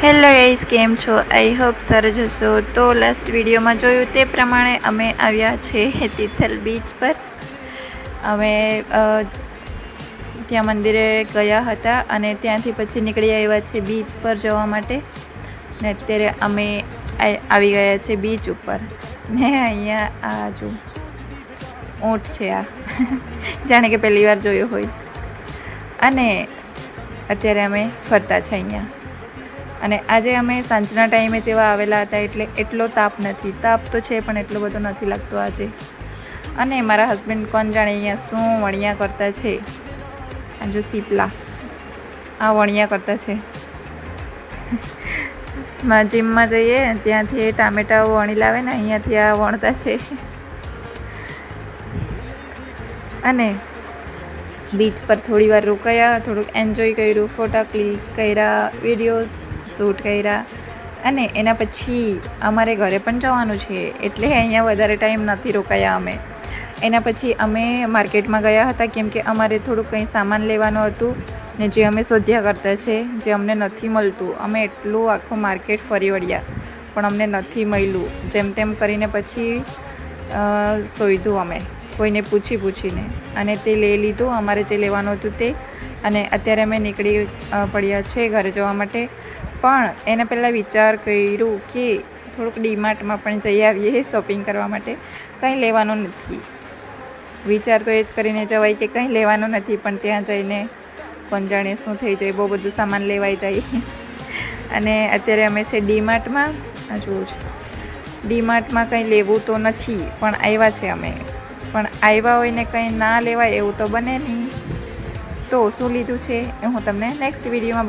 Hello guys, કેમ છો? I hope સરસ હશો. તો લાસ્ટ વિડીયોમાં જોયું તે પ્રમાણે અમે આવ્યા છે તિથલ બીચ પર. અમે ત્યાં મંદિરે ગયા હતા અને ત્યાંથી પછી નીકળી આવ્યા છે બીચ પર જવા માટે. ને અત્યારે અમે આવી ગયા છે બીચ ઉપર. ને અહીંયા આ જો ઊંટ છે, આ જાણે કે પહેલી વાર જોયું હોય. અને અત્યારે અમે ફરતા છે અહીંયા. અને આજે અમે સાંજના ટાઈમે જેવા આવેલા હતા એટલે એટલો તાપ નથી. તાપ તો છે પણ એટલો બધો નથી લાગતો આજે. અને મારા હસબન્ડ કોણ જાણે અહીંયા શું વણિયા કરતા છે. આ જો સીપલા આ વણિયા કરતા છે. જીમમાં જઈએ ત્યાંથી ટામેટા વણી લાવે ને અહીંયાથી આ વણતા છે. અને બીચ પર થોડી વાર રોકાયા, થોડુંક એન્જોય કર્યું, ફોટા ક્લિક કર્યા, વિડીયોઝ શૂટ કર્યા. અને એના પછી અમારે ઘરે પણ જવાનું છે એટલે અહીંયા વધારે ટાઈમ નથી રોકાયા અમે. એના પછી અમે માર્કેટમાં ગયા હતા કેમ કે અમારે થોડુંક કંઈ સામાન લેવાનું હતું ને જે અમે શોધ્યા કરતા છે, જે અમને નથી મળતું. અમે એટલું આખું માર્કેટ ફરી વળ્યા પણ અમને નથી મળ્યું. જેમ તેમ કરીને પછી શોધ્યું અમે કોઈને પૂછીને અને તે લઈ લીધું અમારે જે લેવાનું હતું તે. અને અત્યારે અમે નીકળી પડ્યા છે ઘરે જવા માટે. પણ એના પહેલાં વિચાર કર્યું કે થોડુંક ડીમાર્ટમાં પણ જઈ આવીએ શોપિંગ કરવા માટે. કંઈ લેવાનું નથી. વિચાર તો એ જ કરીને જવાય કે કંઈ લેવાનું નથી પણ ત્યાં જઈને કોણ જાણે શું થઈ જાય, બહુ બધું સામાન લેવાઈ જાય. અને અત્યારે અમે છે ડીમાર્ટમાં. આ જોવું છે ડીમાર્ટમાં કંઈ લેવું તો નથી પણ આવ્યા છે અમે. પણ આવ્યા હોય ને કંઈ ના લેવાય એવું તો બને નહીં. તો શું લીધું છે એ હું તમને નેક્સ્ટ વિડીયોમાં